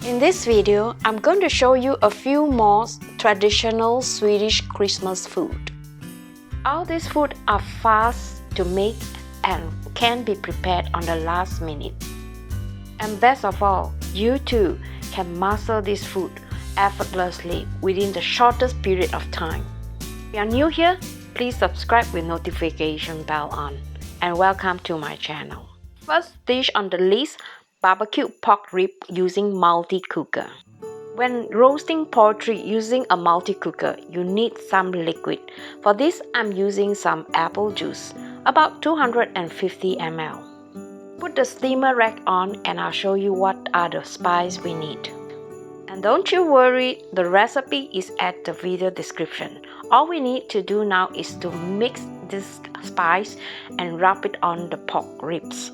In this video, I'm going to show you a few more traditional Swedish Christmas food. All these food are fast to make and can be prepared on the last minute. And best of all, you too can master this food effortlessly within the shortest period of time. If you are new here, please subscribe with notification bell on, and welcome to my channel. First dish on the list, BBQ pork rib using multi-cooker. When roasting poultry using a multi-cooker, you need some liquid. For this, I'm using some apple juice, about 250 ml. Put the steamer rack on and I'll show you what are the spices we need. And don't you worry, the recipe is at the video description. All we need to do now is to mix this spice and rub it on the pork ribs.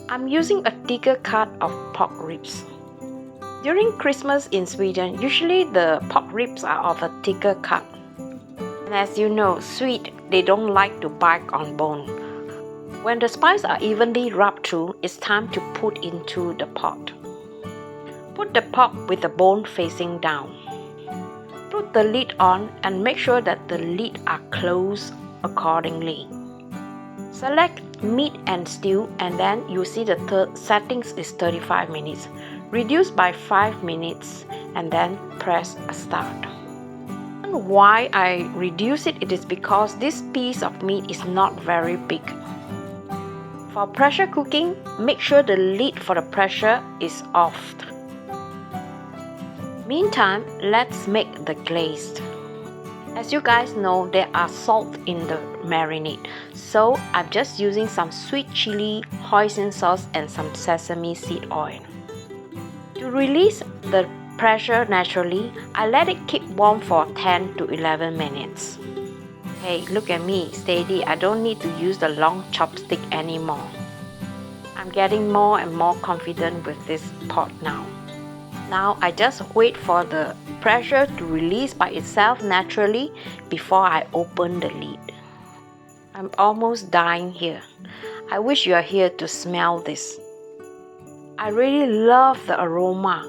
I'm using a thicker cut of pork ribs. During Christmas in Sweden, usually the pork ribs are of a thicker cut. And as you know, Swedes, they don't like to bite on bone. When the spices are evenly rubbed through, it's time to put into the pot. Put the pork with the bone facing down. Put the lid on and make sure that the lid are closed accordingly. Select meat and stew, and then you see the settings is 35 minutes. Reduce by 5 minutes and then press start. And why I reduce it, it is because this piece of meat is not very big. For pressure cooking, make sure the lid for the pressure is off. Meantime, let's make the glaze. As you guys know, there are salt in the marinade, so I'm just using some sweet chili, hoisin sauce and some sesame seed oil. To release the pressure naturally, I let it keep warm for 10 to 11 minutes. Hey, look at me, steady. I don't need to use the long chopstick anymore. I'm getting more and more confident with this pot now. Now I just wait for the pressure to release by itself naturally before I open the lid. I'm almost dying here. I wish you are here to smell this. I really love the aroma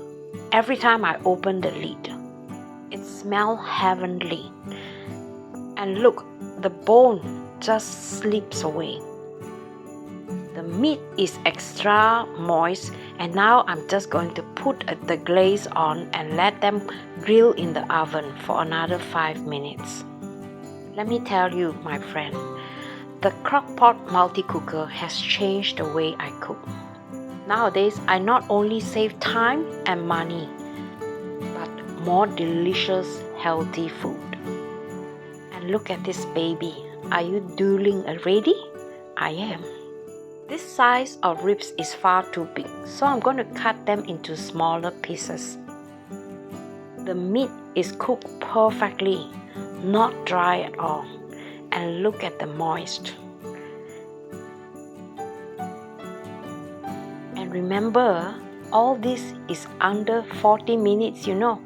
every time I open the lid. It smells heavenly. And look, the bone just slips away. The meat is extra moist, and now I'm just going to put the glaze on and let them grill in the oven for another 5 minutes. Let me tell you, my friend, the crock-pot multi-cooker has changed the way I cook. Nowadays, I not only save time and money, but more delicious, healthy food. And look at this baby. Are you drooling already? I am. This size of ribs is far too big, so I'm going to cut them into smaller pieces. The meat is cooked perfectly, not dry at all. And look at the moist. And remember, all this is under 40 minutes, you know.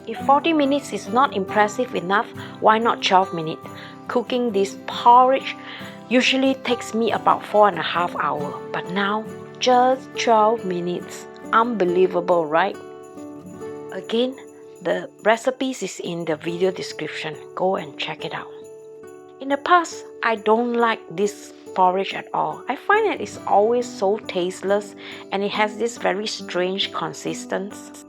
If 40 minutes is not impressive enough, why not 12 minutes? Cooking this porridge usually takes me about 4.5 hours, but now just 12 minutes. Unbelievable, right? Again, the recipes is in the video description. Go and check it out. In the past, I don't like this porridge at all. I find that it's always so tasteless and it has this very strange consistency.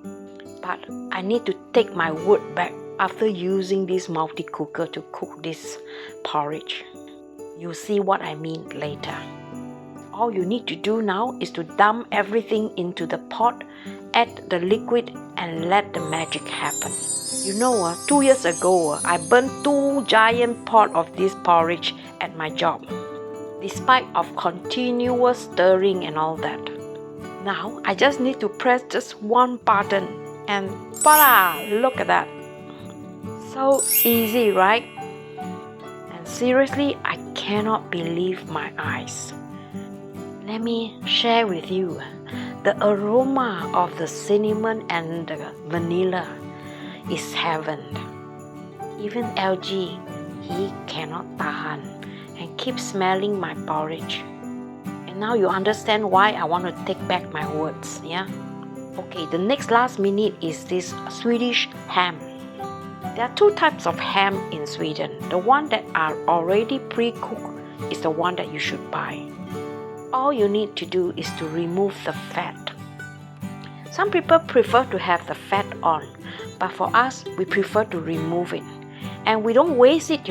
But I need to take my word back after using this multi-cooker to cook this porridge. You'll see what I mean later. All you need to do now is to dump everything into the pot, add the liquid and let the magic happen. You know, 2 years ago, I burned 2 giant pots of this porridge at my job, despite of continuous stirring and all that. Now, I just need to press just one button and voila! Look at that. So easy, right? And seriously, I cannot believe my eyes. Let me share with you the aroma of the cinnamon and the vanilla is heaven. Even LG, he cannot tahan and keep smelling my porridge. And now you understand why I want to take back my words, yeah? Okay, the next last minute is this Swedish ham. There are two types of ham in Sweden. The one that are already pre-cooked is the one that you should buy. All you need to do is to remove the fat. Some people prefer to have the fat on, but for us, we prefer to remove it. And we don't waste it,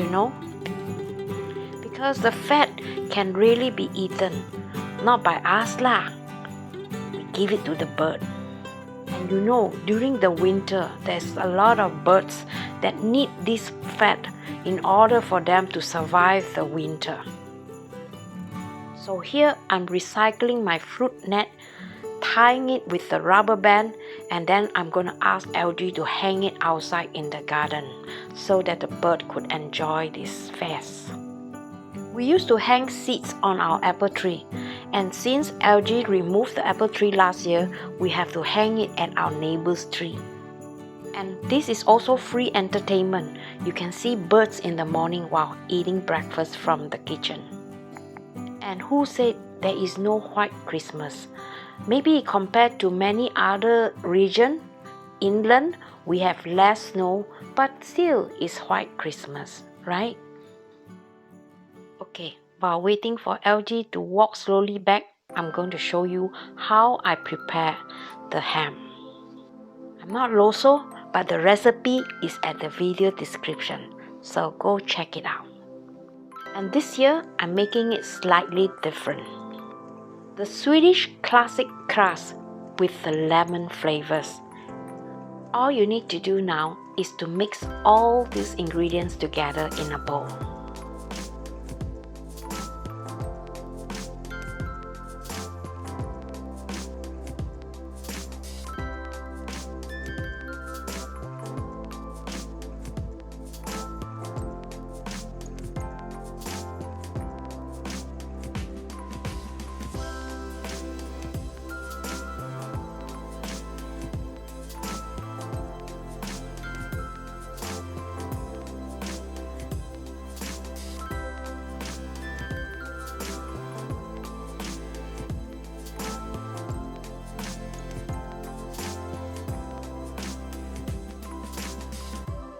because the fat can really be eaten. Not by us lah. We give it to the bird. And during the winter, there's a lot of birds that need this fat in order for them to survive the winter. So here I'm recycling my fruit net, tying it with the rubber band, and then I'm going to ask LG to hang it outside in the garden so that the bird could enjoy this feast. We used to hang seeds on our apple tree, and since LG removed the apple tree last year, we have to hang it at our neighbor's tree. And this is also free entertainment. You can see birds in the morning while eating breakfast from the kitchen. And who said there is no white Christmas? Maybe compared to many other regions, inland, we have less snow, but still it's white Christmas, right? Okay, while waiting for LG to walk slowly back, I'm going to show you how I prepare the ham. I'm not Loso, but the recipe is at the video description, so go check it out. And this year, I'm making it slightly different. The Swedish classic crust with the lemon flavors. All you need to do now is to mix all these ingredients together in a bowl.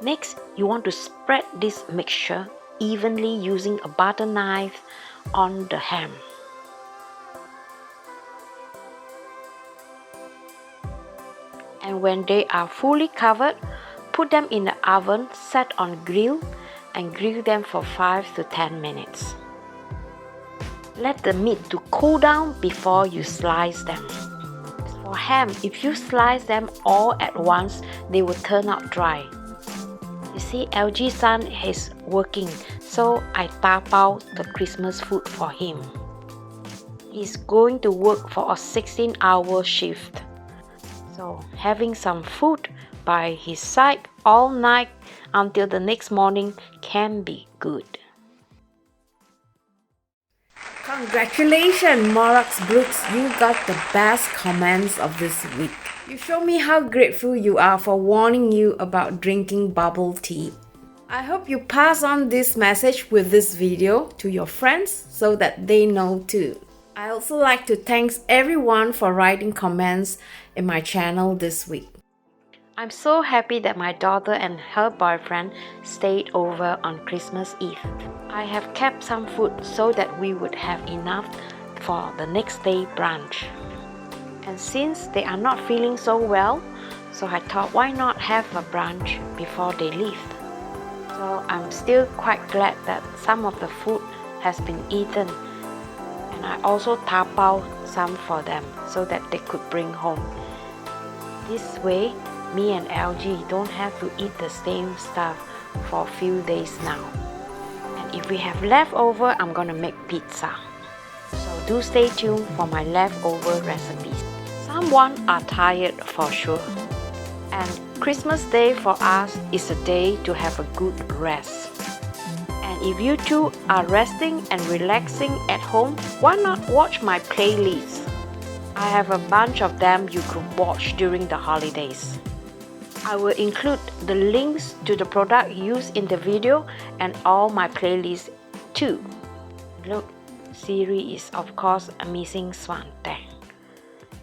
Next, you want to spread this mixture evenly using a butter knife on the ham. And when they are fully covered, put them in the oven set on grill and grill them for 5 to 10 minutes. Let the meat to cool down before you slice them. For ham, if you slice them all at once, they will turn out dry. You see, LG's son is working, so I tap out the Christmas food for him. He's going to work for a 16-hour shift. So having some food by his side all night until the next morning can be good. Congratulations, Morax Brooks, you got the best comments of this week. You show me how grateful you are for warning you about drinking bubble tea. I hope you pass on this message with this video to your friends so that they know too. I also like to thank everyone for writing comments in my channel this week. I'm so happy that my daughter and her boyfriend stayed over on Christmas Eve. I have kept some food so that we would have enough for the next day brunch. And since they are not feeling so well, so I thought why not have a brunch before they leave. So I'm still quite glad that some of the food has been eaten, and I also tap out some for them so that they could bring home. This way, me and LG don't have to eat the same stuff for a few days now. And if we have leftover, I'm gonna make pizza. So do stay tuned for my leftover recipes. Someone are tired for sure. And Christmas Day for us is a day to have a good rest. And if you too are resting and relaxing at home, why not watch my playlist? I have a bunch of them you could watch during the holidays. I will include the links to the product used in the video and all my playlists too. Look, Siri is of course a missing swan tag.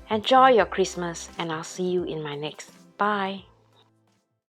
Enjoy your Christmas and I'll see you in my next. Bye!